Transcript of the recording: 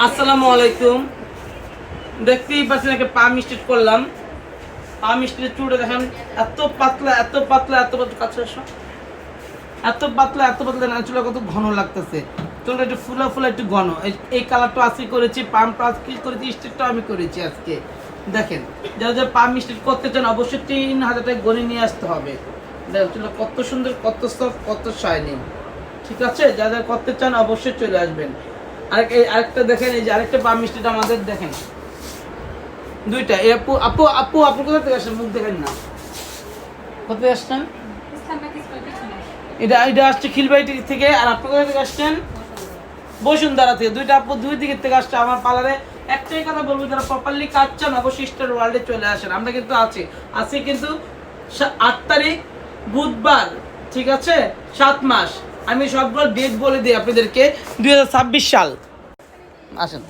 আসসালামু আলাইকুম। দেখতেই পাচ্ছেন একটা পাম স্টিচ করলাম। পাম স্টিচের চুড়ে দেখেন এত পাতলা এত পাতলা এত পাতলা, কাছে আসো, এত পাতলা এত পাতলা না, চুলটা কত ঘন লাগতেছে। চুলটা একটু ফুলা ফুলা একটু ঘন। এই কালারটা আজকে করেছি, পাম প্লাস কি করেছি, স্টিচটাও আমি করেছি আজকে। দেখেন যারা যারা পাম স্টিচ করতে চান অবশ্যই 3000 টাকা গনে নিয়ে আসতে হবে। দেখেন চুলটা কত সুন্দর, কত সফট, কত শাইনিং। ঠিক আছে, যারা যারা করতে চান অবশ্যই চলে আসবেন। আরেকটা দেখেন, এই যে আরেকটা পাম স্টিচ আমাদের দেখেন দুইটা। এই আপু আপু আপু আপু কোথা থেকে আসছেন? মুখ দেখেন না, কোথায় আসছেন? এটা আসছে খিলবাড়ি থেকে। আর আপনি কোথা থেকে আসছেন? বসুন্ধরা থেকে। দুইটা আপু দুই দিকের থেকে আসছে আমার পার্লারে। একটাই কথা বলবো, যারা প্রপারলি কাজ চান অবশ্যই স্টার ওয়ার্ল্ডে চলে আসেন। আমরা কিন্তু আছি কিন্তু 8 তারিখ বুধবার, ঠিক আছে, 7 মাস। আমি সবগুলো ডেট বলে দিই আপনাদেরকে, 2026 সাল। আসেন।